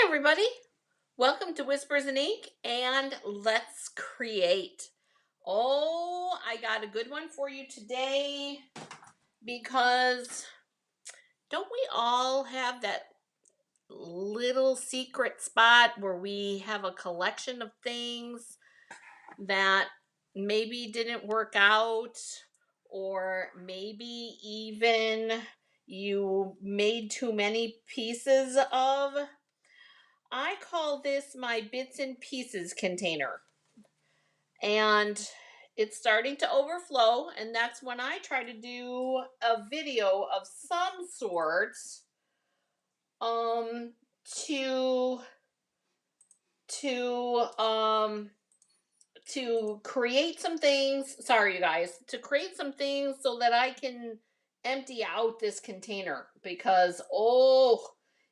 everybody. Welcome to Whispers and Ink and let's create. Oh, I got a good one for you today because don't we all have that little secret spot where we have a collection of things that maybe didn't work out, or maybe even you made too many pieces of? I call this my bits and pieces container. And it's starting to overflow, and that's when I try to do a video of some sort um to to um to create some things. Sorry you guys, to create some things so that I can empty out this container, because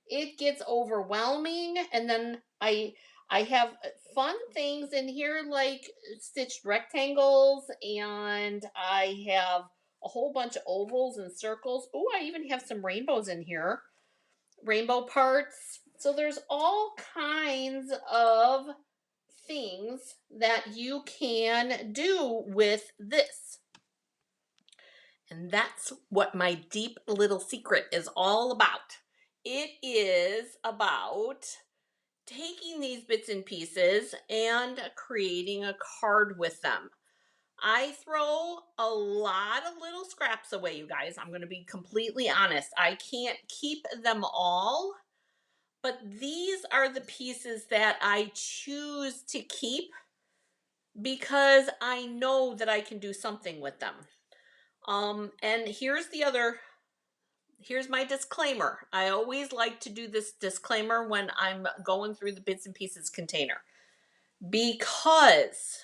it gets overwhelming, and then I have fun things in here like stitched rectangles, and I have a whole bunch of ovals and circles. Oh, I even have some rainbows in here, rainbow parts. So there's all kinds of things that you can do with this. And that's what my deep little secret is all about. It is about taking these bits and pieces and creating a card with them. I throw a lot of little scraps away, you guys. I'm going to be completely honest. I can't keep them all, but these are the pieces that I choose to keep because I know that I can do something with them. And here's my disclaimer. I always like to do this disclaimer when I'm going through the bits and pieces container, because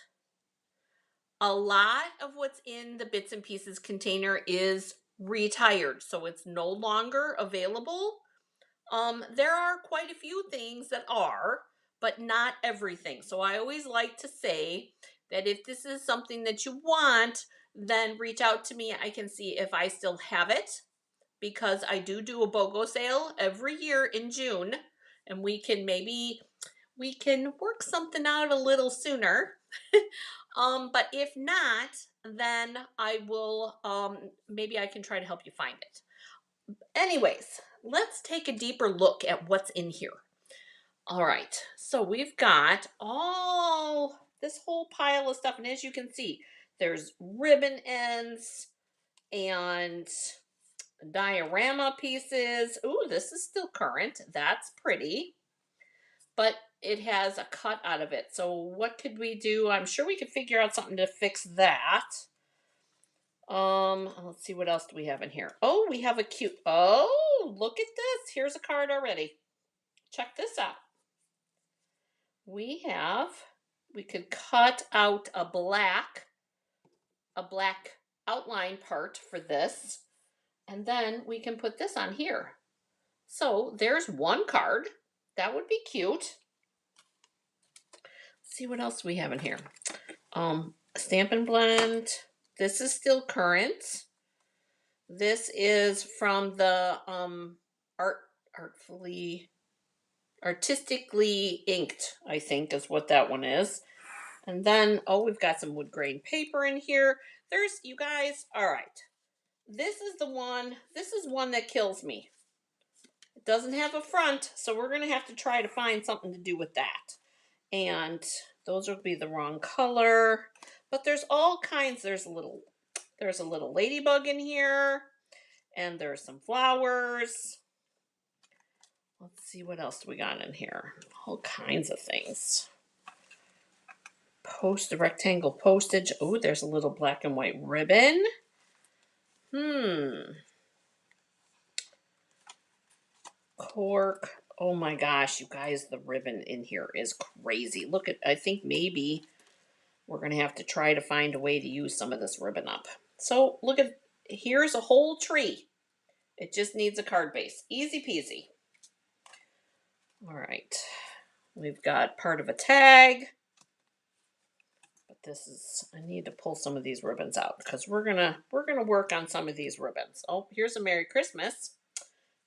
a lot of what's in the bits and pieces container is retired, so it's no longer available. There are quite a few things that are, but not everything. So I always like to say that if this is something that you want, then reach out to me. I can see if I still have it, because I do a BOGO sale every year in June, and we can work something out a little sooner. But if not, then I will maybe I can try to help you find it. Anyways, let's take a deeper look at what's in here. All right, so we've got all this whole pile of stuff, and as you can see, there's ribbon ends and diorama pieces. Ooh, this is still current. That's pretty. But it has a cut out of it. So what could we do? I'm sure we could figure out something to fix that. Let's see, what else do we have in here? Oh, we have a cute, oh, look at this. Here's a card already. Check this out. We could cut out a black outline part for this, and then we can put this on here. So there's one card. That would be cute. Let's see what else we have in here. Stamp and Blend. This is still current. This is from the artistically inked, I think is what that one is. And then, we've got some wood grain paper in here. There's, you guys, all right. This is one that kills me. It doesn't have a front, so we're going to have to try to find something to do with that. And those would be the wrong color. But there's all kinds. There's a little ladybug in here. And there's some flowers. Let's see, what else do we got in here? All kinds of things. Rectangle postage. Oh, there's a little black and white ribbon. Cork. Oh my gosh, you guys, the ribbon in here is crazy. Look at, I think maybe we're going to have to try to find a way to use some of this ribbon up. So look at, here's a whole tree. It just needs a card base. Easy peasy. All right. We've got part of a tag. But I need to pull some of these ribbons out, because we're gonna work on some of these ribbons. Oh, here's a Merry Christmas.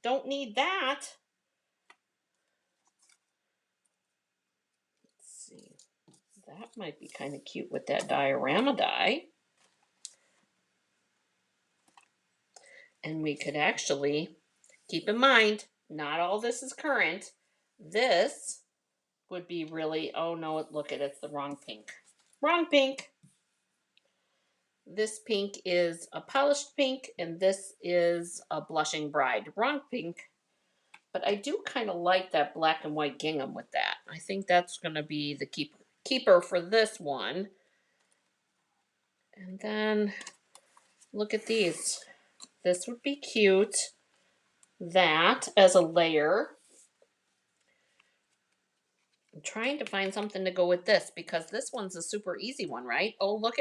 Don't need that. That might be kind of cute with that diorama die. And we could actually, keep in mind, not all this is current. This would be really, oh no, look at it, it's the wrong pink. Wrong pink. This pink is a polished pink, and this is a blushing bride. Wrong pink. But I do kind of like that black and white gingham with that. I think that's going to be the keeper for this one. And then look at these. This would be cute. That as a layer. I'm trying to find something to go with this because this one's a super easy one, right? Oh, look.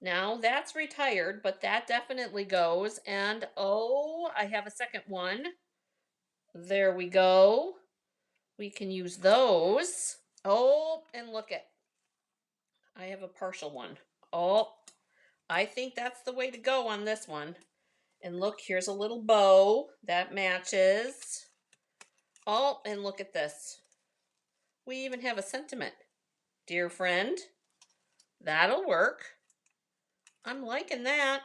Now that's retired, but that definitely goes. And oh, I have a second one. There we go. We can use those. Oh, and look at, I have a partial one. Oh, I think that's the way to go on this one. And look, here's a little bow that matches. Oh, and look at this. We even have a sentiment. Dear friend, that'll work. I'm liking that.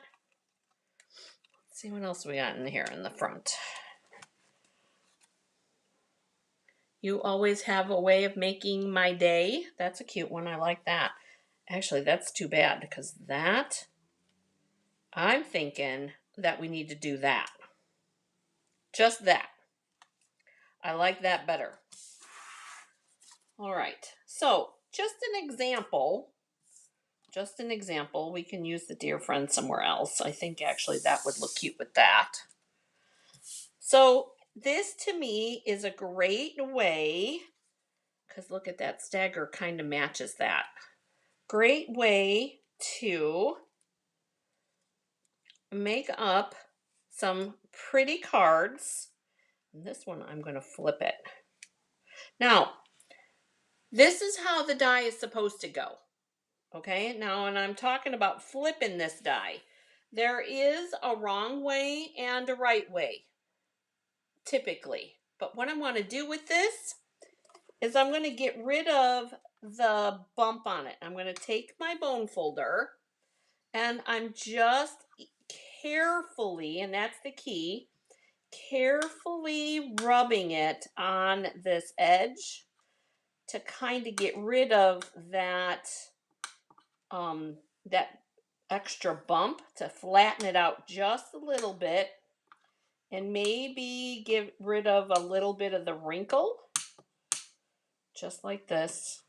Let's see what else we got in here in the front. You always have a way of making my day. That's a cute one. I like that. Actually, that's too bad because that, I'm thinking that we need to do that. Just that. I like that better. All right. So just an example. We can use the dear friend somewhere else. I think actually that would look cute with that. So this to me is a great way, because look at that stagger kind of matches that. Great way to make up some pretty cards. And this one, I'm going to flip it. Now, this is how the die is supposed to go. Okay, now, and I'm talking about flipping this die. There is a wrong way and a right way, typically. But what I want to do with this is I'm going to get rid of the bump on it. I'm going to take my bone folder and I'm just carefully, and that's the key, carefully rubbing it on this edge to kind of get rid of that that extra bump, to flatten it out just a little bit and maybe get rid of a little bit of the wrinkle, just like this.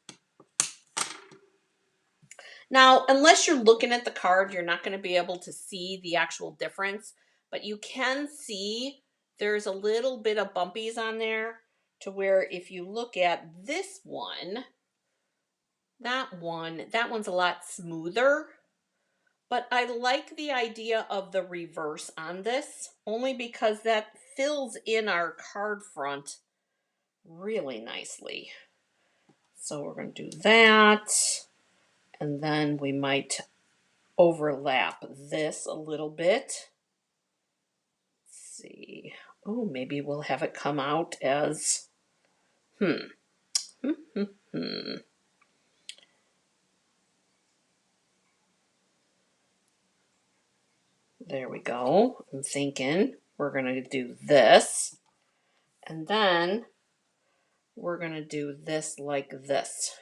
Now, unless you're looking at the card, you're not going to be able to see the actual difference, but you can see there's a little bit of bumpies on there, to where if you look at this one, that one's a lot smoother. But I like the idea of the reverse on this, only because that fills in our card front really nicely. So we're going to do that. And then we might overlap this a little bit. Let's see. Oh, maybe we'll have it come out as, There we go. I'm thinking we're going to do this. And then we're going to do this like this.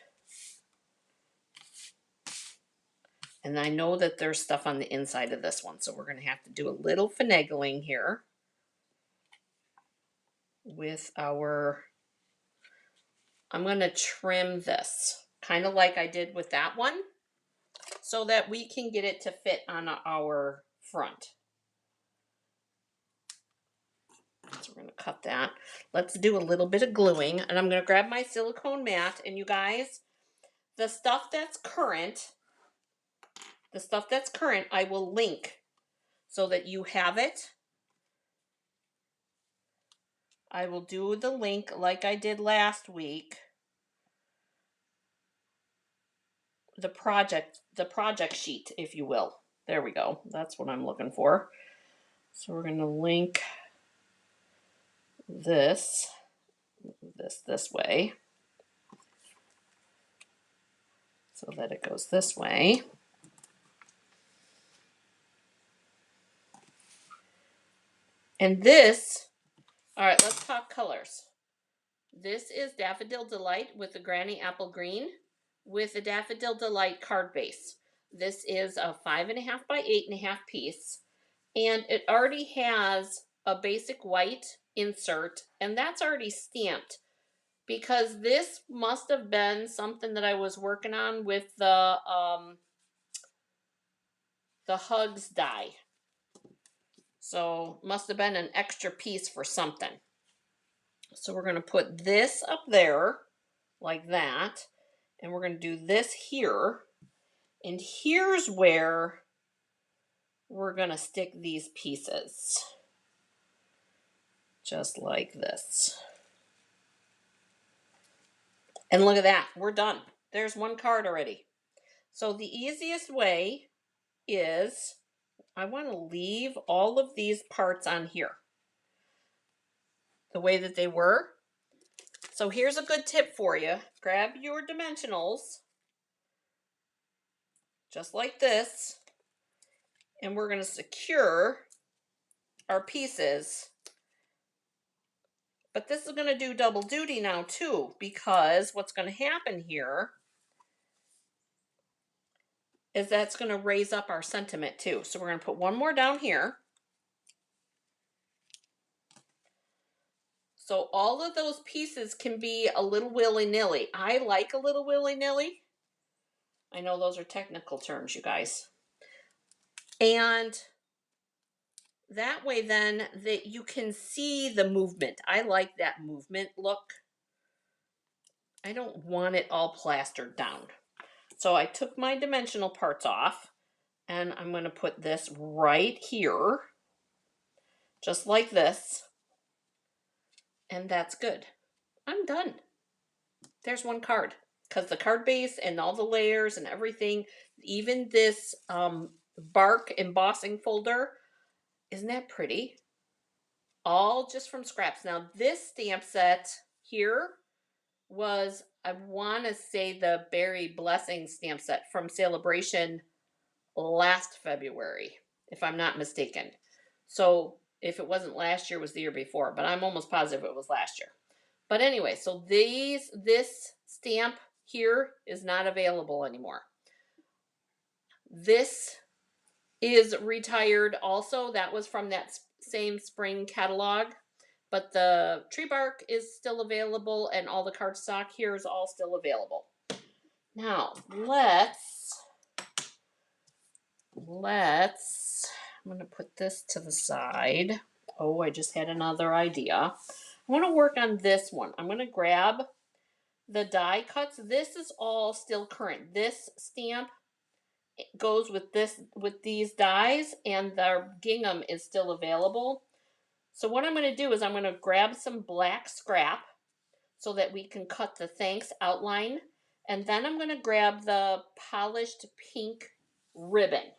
And I know that there's stuff on the inside of this one, so we're going to have to do a little finagling here with our, I'm going to trim this, kind of like I did with that one, so that we can get it to fit on our front. So we're going to cut that. Let's do a little bit of gluing, and I'm going to grab my silicone mat, and you guys, the stuff that's current, I will link so that you have it. I will do the link like I did last week. The project sheet, if you will. There we go. That's what I'm looking for. So we're going to link this way. so that it goes this way. And this, all right, let's talk colors. This is Daffodil Delight with the Granny Apple Green with the Daffodil Delight card base. This is a 5.5 by 8.5 piece, and it already has a basic white insert, and that's already stamped because this must have been something that I was working on with the Hugs die. So must have been an extra piece for something. So we're going to put this up there like that. And we're going to do this here. And here's where we're going to stick these pieces. Just like this. And look at that. We're done. There's one card already. So the easiest way is I want to leave all of these parts on here the way that they were. So here's a good tip for you. Grab your dimensionals, just like this, and we're going to secure our pieces. But this is going to do double duty now too, because what's going to happen here is that's going to raise up our sentiment too. So we're going to put one more down here. So all of those pieces can be a little willy-nilly. I like a little willy-nilly. I know those are technical terms, you guys. And that way then that you can see the movement. I like that movement look. I don't want it all plastered down. So I took my dimensional parts off and I'm going to put this right here, just like this. And that's good. I'm done. There's one card. Because the card base and all the layers and everything, even this bark embossing folder, isn't that pretty? All just from scraps. Now this stamp set here was, I want to say, the Berry Blessing stamp set from Celebration last February, if I'm not mistaken. So if it wasn't last year, it was the year before, but I'm almost positive it was last year. But anyway, so this stamp here is not available anymore. This is retired also. That was from that same spring catalog. But the tree bark is still available, and all the cardstock here is all still available. Now, I'm going to put this to the side. Oh, I just had another idea. I want to work on this one. I'm going to grab the die cuts. This is all still current. This stamp goes with these dies, and the gingham is still available. So what I'm going to do is I'm going to grab some black scrap so that we can cut the thanks outline. And then I'm going to grab the polished pink ribbon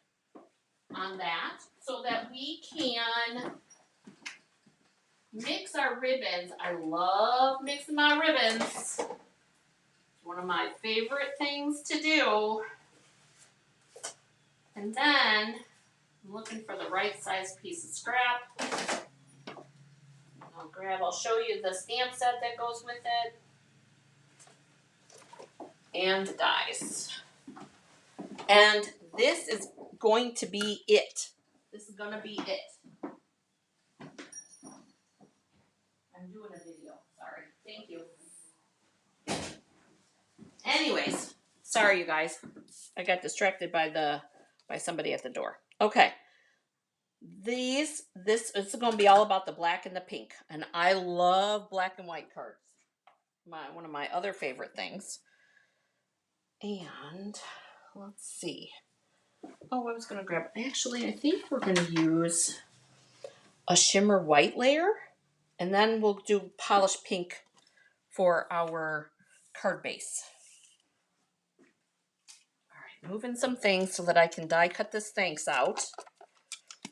on that so that we can mix our ribbons. I love mixing my ribbons. It's one of my favorite things to do. And then I'm looking for the right size piece of scrap. I'll show you the stamp set that goes with it. And the dies. And this is going to be it. This is going to be it. I'm doing a video. Sorry. Thank you. Anyways, sorry you guys. I got distracted by somebody at the door. Okay. This is going to be all about the black and the pink. And I love black and white cards. One of my other favorite things. And let's see. Oh, I was going to grab, actually, I think we're going to use a shimmer white layer. And then we'll do polished pink for our card base. All right, moving some things so that I can die cut this thanks out.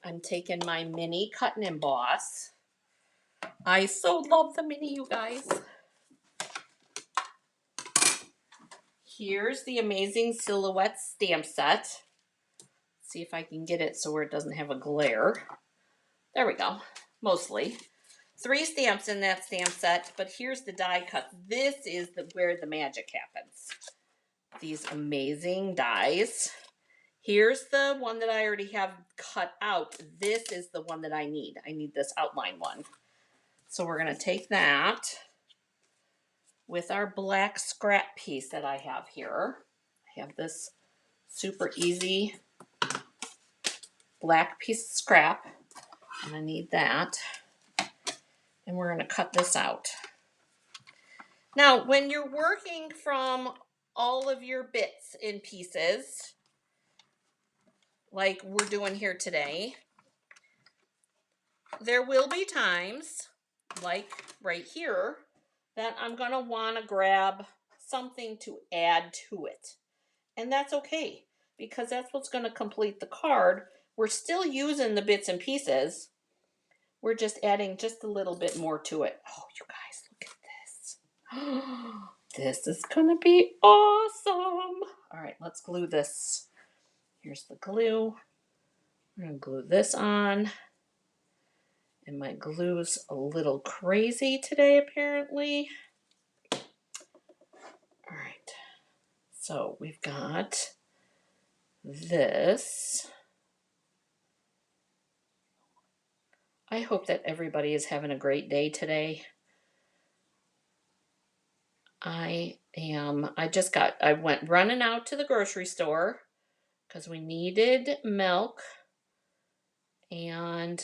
I'm taking my mini cut and emboss. I so love the mini, you guys. Here's the Amazing Silhouette stamp set. See if I can get it so where it doesn't have a glare. There we go, mostly. 3 stamps in that stamp set, but here's the die cut. This is where the magic happens. These amazing dies. Here's the one that I already have cut out. This is the one that I need. I need this outline one. So we're going to take that with our black scrap piece that I have here. I have this super easy black piece of scrap, and I need that. And we're going to cut this out. Now, when you're working from all of your bits and pieces, like we're doing here today, there will be times, like right here, that I'm going to want to grab something to add to it. And that's okay, because that's what's going to complete the card. We're still using the bits and pieces. We're just adding just a little bit more to it. Oh, you guys, look at this. This is going to be awesome. All right, let's glue this. Here's the glue. I'm going to glue this on. And my glue's a little crazy today, apparently. All right. So we've got this. I hope that everybody is having a great day today. I went running out to the grocery store because we needed milk, and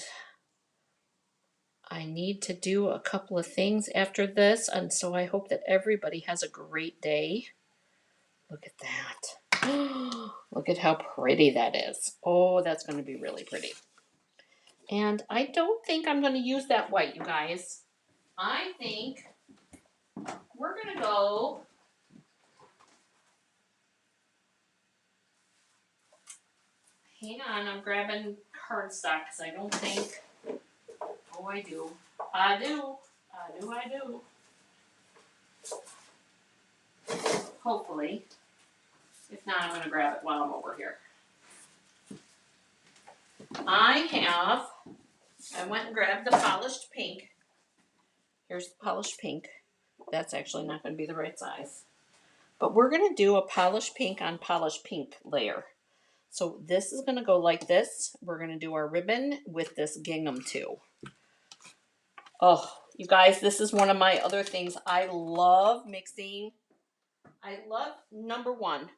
I need to do a couple of things after this, and so I hope that everybody has a great day. Look at that. Look at how pretty that is. Oh, that's going to be really pretty. And I don't think I'm going to use that white, you guys. I think we're going to go hang on, I'm grabbing cardstock because I don't think, oh, I do. Hopefully. If not, I'm going to grab it while I'm over here. I went and grabbed the polished pink. Here's the polished pink. That's actually not going to be the right size. But we're going to do a polished pink on polished pink layer. So this is going to go like this. We're going to do our ribbon with this gingham too. Oh, you guys, this is one of my other things. I love mixing. Number one,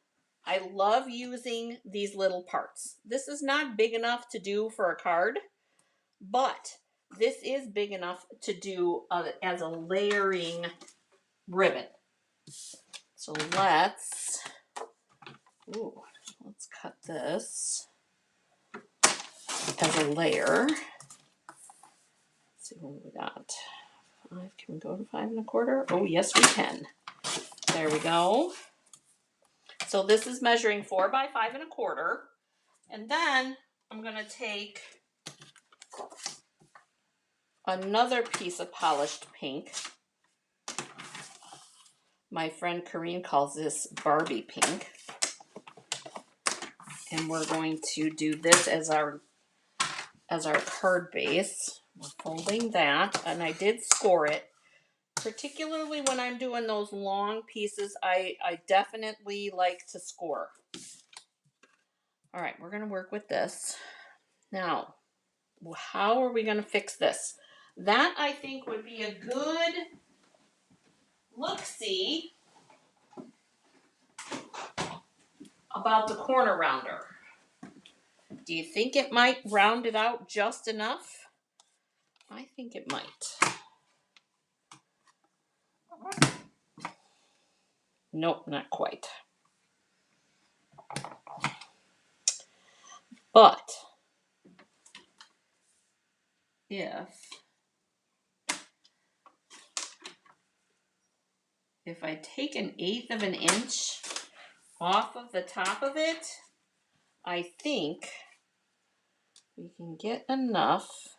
I love using these little parts. This is not big enough to do for a card, but this is big enough to do as a layering ribbon. So let's cut this as a layer. Let's see what we got. 5, can we go to 5 1/4? Oh, yes, we can. There we go. So this is measuring 4 by 5 1/4. And then I'm going to take another piece of polished pink. My friend Corrine calls this Barbie pink. And we're going to do this as our card base. We're folding that, and I did score it. Particularly when I'm doing those long pieces, I definitely like to score. All right, we're going to work with this. Now, how are we going to fix this? That, I think, would be a good look-see about the corner rounder. Do you think it might round it out just enough? I think it might. Nope, not quite. But if I take 1/8 of an inch off of the top of it, I think we can get enough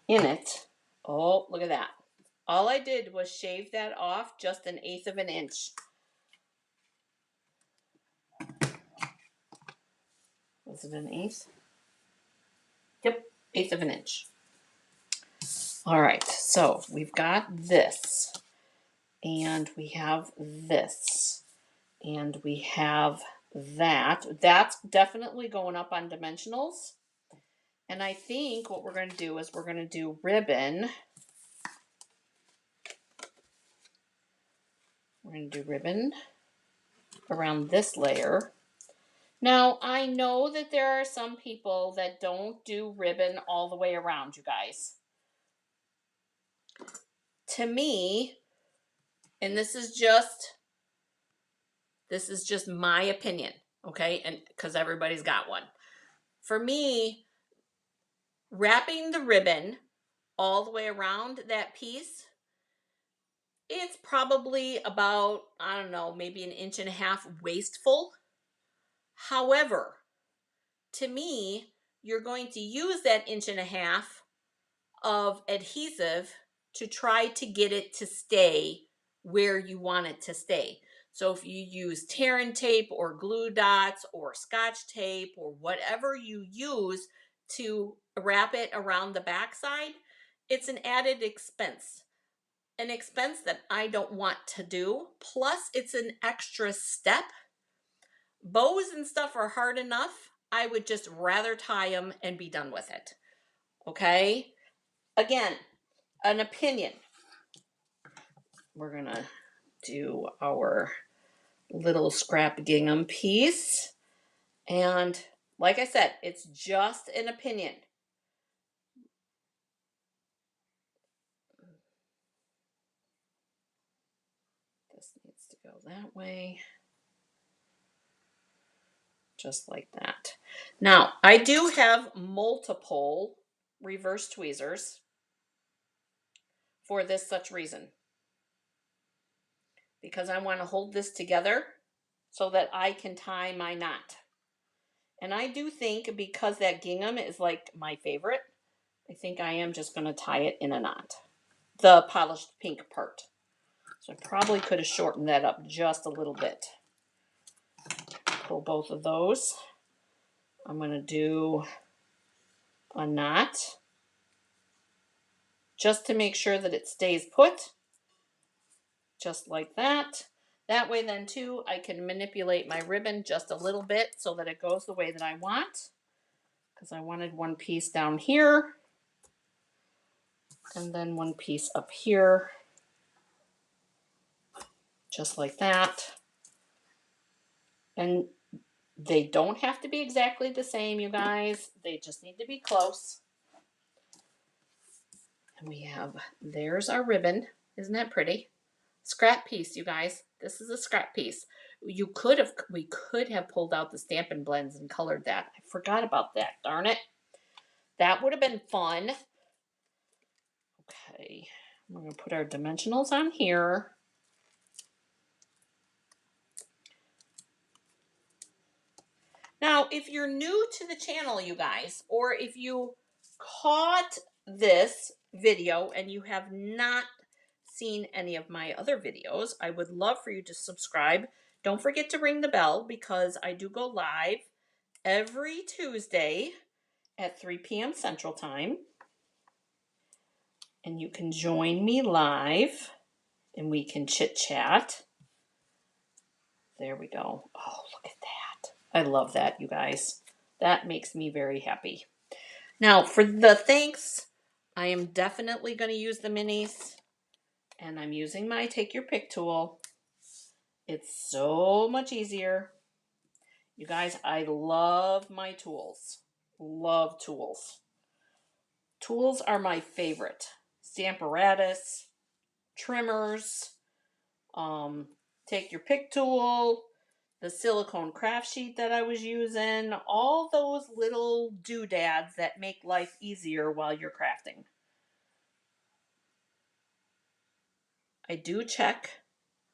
in it. Oh, look at that. All I did was shave that off just 1/8 of an inch. Was it 1/8? Yep, 1/8 of an inch. All right, so we've got this, and we have this, and we have that. That's definitely going up on dimensionals. And I think what we're going to do is we're going to do ribbon. We're going to do ribbon around this layer. Now, I know that there are some people that don't do ribbon all the way around, you guys. To me, and this is just my opinion, okay? And because everybody's got one. For me, wrapping the ribbon all the way around that piece, it's probably about, I don't know, maybe 1.5 inches wasteful. However, to me, you're going to use that 1.5 inches of adhesive to try to get it to stay where you want it to stay. So if you use tear and tape or glue dots or scotch tape or whatever you use to wrap it around the backside, it's an added expense. An expense that I don't want to do. Plus, it's an extra step. Bows and stuff are hard enough. I would just rather tie them and be done with it. Okay? Again, an opinion. We're going to do our little scrap gingham piece. And like I said, it's just an opinion. This needs to go that way. Just like that. Now, I do have multiple reverse tweezers for this such reason. Because I want to hold this together so that I can tie my knot. And I do think, because that gingham is like my favorite, I think I am just going to tie it in a knot. The polished pink part. So I probably could have shortened that up just a little bit. Pull both of those. I'm going to do a knot just to make sure that it stays put. Just like that. That way then too, I can manipulate my ribbon just a little bit so that it goes the way that I want. Because I wanted one piece down here. And then one piece up here. Just like that. And they don't have to be exactly the same, you guys. They just need to be close. And we have, there's our ribbon. Isn't that pretty? Scrap piece, you guys. This is a scrap piece. We could have pulled out the Stampin' Blends and colored that. I forgot about that, darn it. That would have been fun. Okay, we're going to put our dimensionals on here. Now, if you're new to the channel, you guys, or if you caught this video and you have not seen any of my other videos, I would love for you to subscribe. Don't forget to ring the bell because I do go live every Tuesday at 3 p.m. Central Time. And you can join me live and we can chit chat. There we go. Oh, look at that. I love that, you guys. That makes me very happy. Now, for the thanks, I am definitely going to use the minis. And I'm using my Take Your Pick tool. It's so much easier. You guys, I love my tools. Love tools. Tools are my favorite. Stamparatus, trimmers, Take Your Pick tool, the silicone craft sheet that I was using, all those little doodads that make life easier while you're crafting. I do check.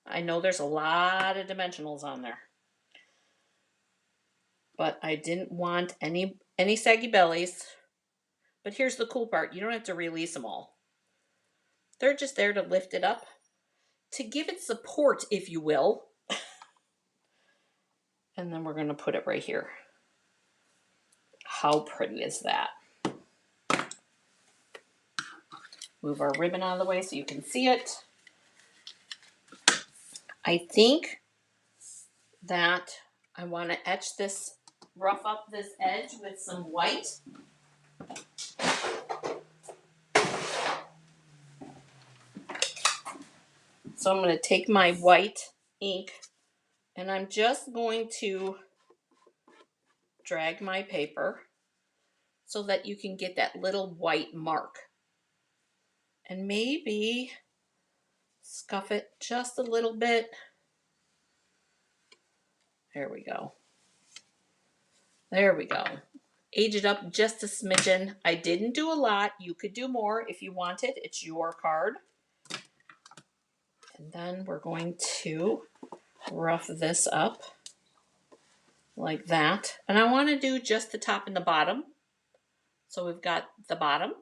I know there's a lot of dimensionals on there. But I didn't want any saggy bellies. But here's the cool part. You don't have to release them all. They're just there to lift it up. To give it support, if you will. And then we're going to put it right here. How pretty is that? Move our ribbon out of the way so you can see it. I think that I want to etch this, rough up this edge with some white. So I'm going to take my white ink and I'm just going to drag my paper so that you can get that little white mark. And maybe scuff it just a little bit. There we go. There we go. Age it up just a smidgen. I didn't do a lot. You could do more if you wanted. It's your card. And then we're going to rough this up like that. And I want to do just the top and the bottom. So we've got the bottom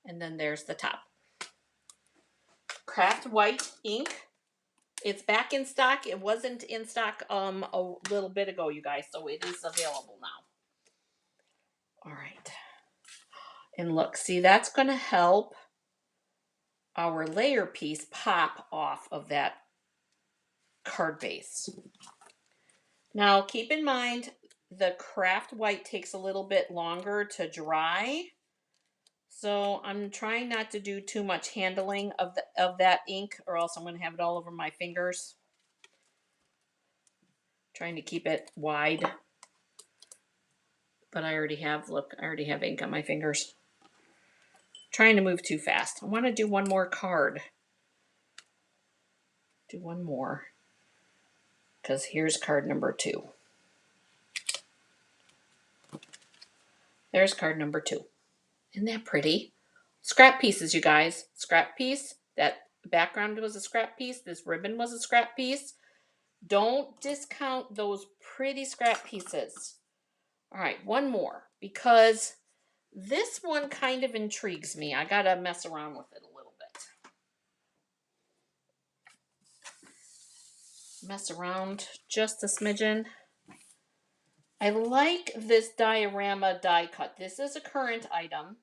and then there's the top. Craft white ink. It's back in stock. It wasn't in stock a little bit ago, you guys, so it is available now. All right. And look, see, that's going to help our layer piece pop off of that card base. Now, keep in mind, the craft white takes a little bit longer to dry. So I'm trying not to do too much handling of that ink, or else I'm going to have it all over my fingers. Trying to keep it wide. But I already have, look, I already have ink on my fingers. Trying to move too fast. I want to do one more card. Do one more. Because here's card number 2. There's card number 2. Isn't that pretty? Scrap pieces, you guys. Scrap piece. That background was a scrap piece. This ribbon was a scrap piece. Don't discount those pretty scrap pieces. All right, one more. Because this one kind of intrigues me. I got to mess around with it a little bit. Mess around just a smidgen. I like this diorama die cut. This is a current item.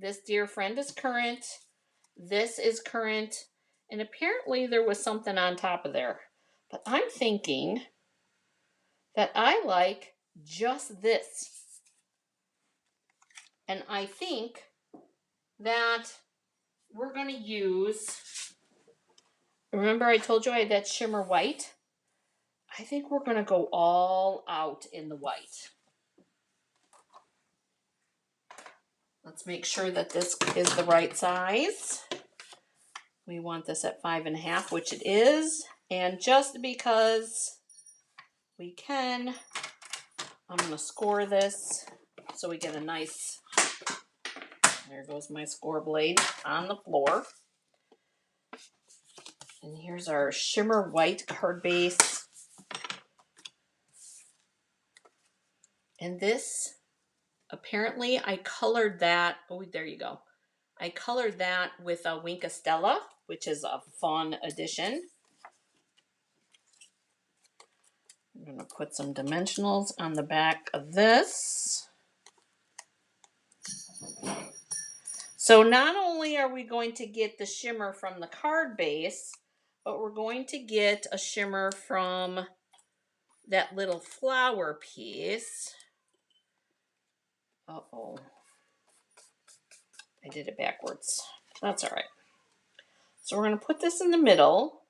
This dear friend is current. This is current. And apparently there was something on top of there. But I'm thinking that I like just this. And I think that we're going to use, remember I told you I had that shimmer white? I think we're going to go all out in the white. Let's make sure that this is the right size. We want this at 5.5, which it is. And just because we can, I'm going to score this so we get a nice, there goes my score blade on the floor. And here's our shimmer white card base. And this, apparently I colored that, oh, there you go. I colored that with a Wink Stella, which is a fun addition. I'm going to put some dimensionals on the back of this. So not only are we going to get the shimmer from the card base, but we're going to get a shimmer from that little flower piece. Uh-oh. I did it backwards. That's all right. So we're going to put this in the middle.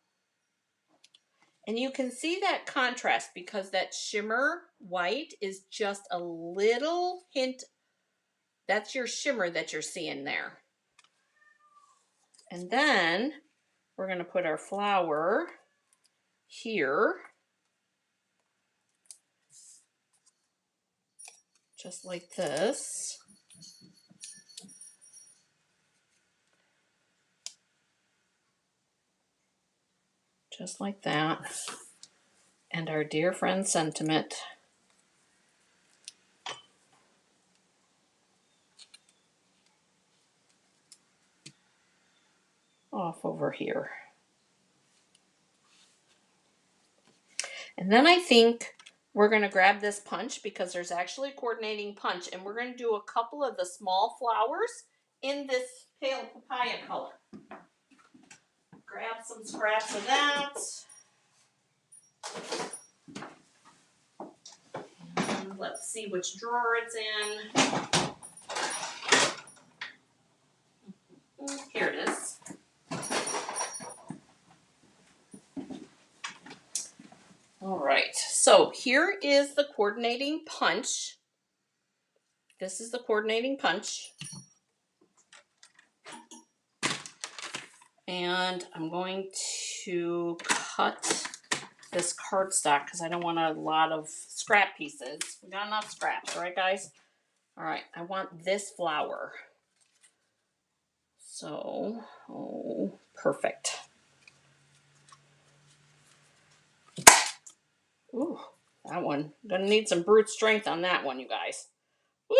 And you can see that contrast because that shimmer white is just a little hint. That's your shimmer that you're seeing there. And then we're going to put our flower here. Just like this. Just like that. And our dear friend Sentiment. Off over here. And then I think we're going to grab this punch because there's actually a coordinating punch, and we're going to do a couple of the small flowers in this pale papaya color. Grab some scraps of that. And let's see which drawer it's in. Here it is. All right, so here is the coordinating punch. This is the coordinating punch. And I'm going to cut this cardstock because I don't want a lot of scrap pieces. We got enough scraps, right guys? All right, I want this flower. So, oh, perfect. Ooh, that one. Gonna need some brute strength on that one, you guys. Woo!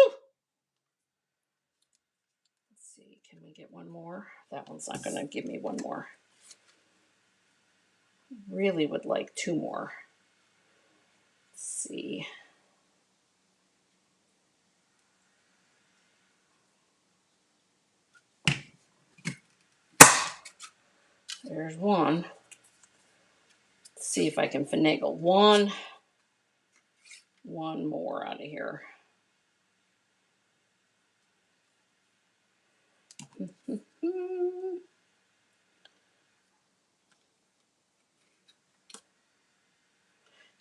Let's see, can we get one more? That one's not gonna give me one more. Really would like two more. Let's see. There's one. Let's see if I can finagle one more out of here.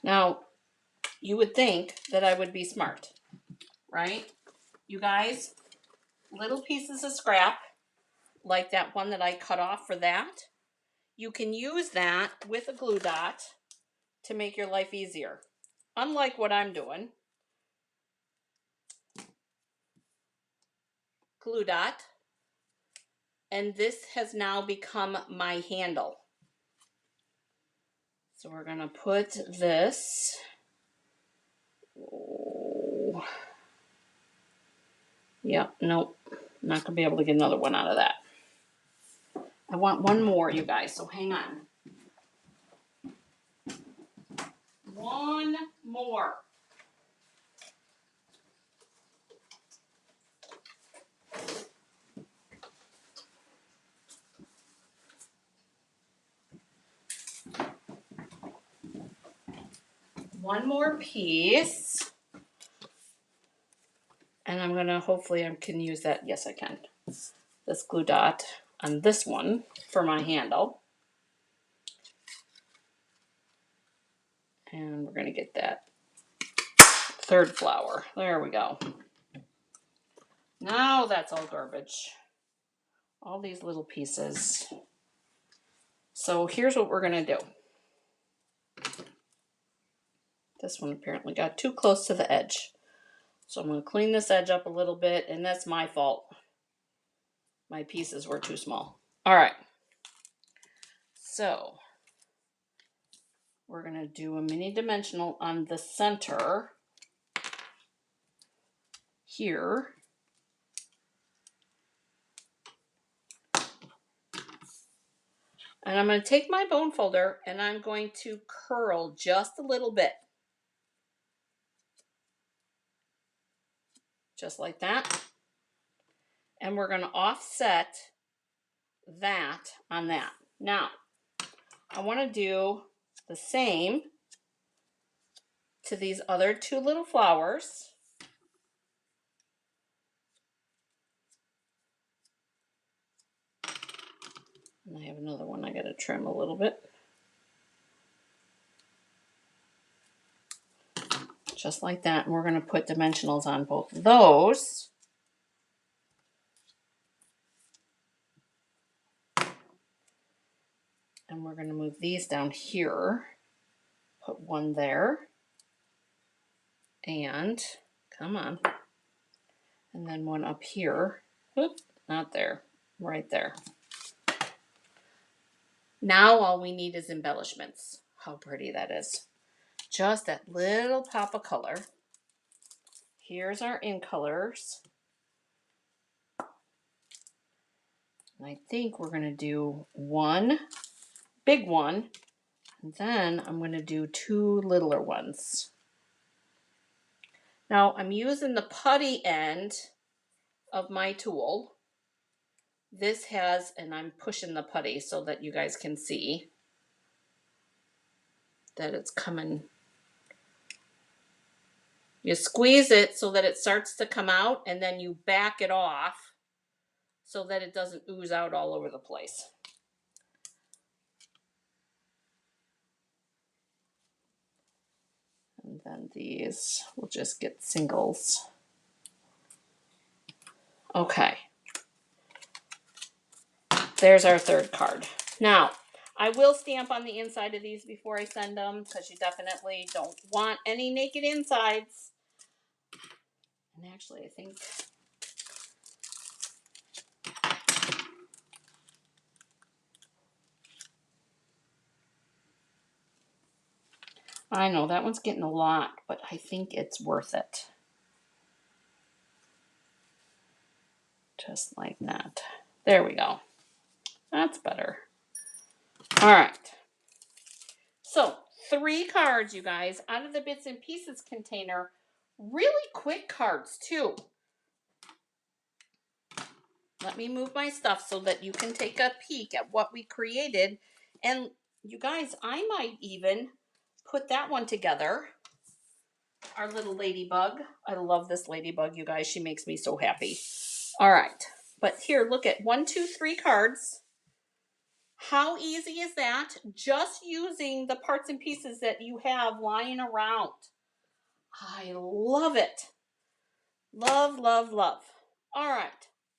Now, you would think that I would be smart, right? You guys, little pieces of scrap, like that one that I cut off for that, you can use that with a glue dot to make your life easier. Unlike what I'm doing. Glue dot. And this has now become my handle. So we're going to put this. Oh. Yeah, nope. I'm not going to be able to get another one out of that. I want one more, you guys, so hang on. One more. One more piece. And I'm going to, hopefully I can use that. Yes, I can. This glue dot on this one for my handle. And we're going to get that third flower. There we go. Now that's all garbage. All these little pieces. So here's what we're going to do. This one apparently got too close to the edge. So I'm going to clean this edge up a little bit, and that's my fault. My pieces were too small. All right. So we're going to do a mini dimensional on the center here. And I'm going to take my bone folder and I'm going to curl just a little bit. Just like that. And we're going to offset that on that. Now, I want to do the same to these other two little flowers. And I have another one I got to trim a little bit. Just like that. And we're going to put dimensionals on both of those. And we're going to move these down here. Put one there. And, come on. And then one up here. Oop, not there. Right there. Now all we need is embellishments. How pretty that is. Just that little pop of color. Here's our in colors. And I think we're going to do one big one. And then I'm going to do two littler ones. Now I'm using the putty end of my tool. This has, and I'm pushing the putty so that you guys can see that it's coming. You squeeze it so that it starts to come out, and then you back it off so that it doesn't ooze out all over the place. And then these, we'll just get singles. Okay. There's our third card. Now, I will stamp on the inside of these before I send them because you definitely don't want any naked insides. And actually, I think I know that one's getting a lot, but I think it's worth it. Just like that. There we go. That's better. All right. So 3 cards, you guys, out of the bits and pieces container. Really quick cards, too. Let me move my stuff so that you can take a peek at what we created. And you guys, I might even put that one together. Our little ladybug. I love this ladybug, you guys. She makes me so happy. All right. But here, look at 1, 2, 3 cards. How easy is that? Just using the parts and pieces that you have lying around. I love it. Love, love, love. All right.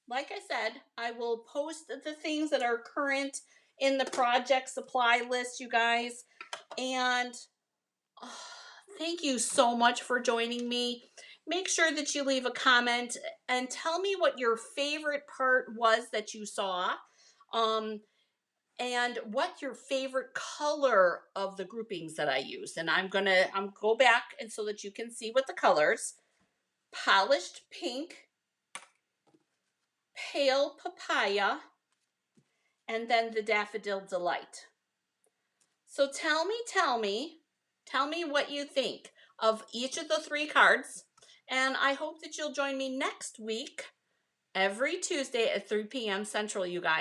Like I said, I will post the things that are current in the project supply list, you guys. And thank you so much for joining me. Make sure that you leave a comment and tell me what your favorite part was that you saw. And what your favorite color of the groupings that I used. And I'm go back and so that you can see what the colors. Polished pink, pale papaya, and then the daffodil delight. So tell me what you think of each of the 3 cards. And I hope that you'll join me next week, every Tuesday at 3 p.m. Central, you guys.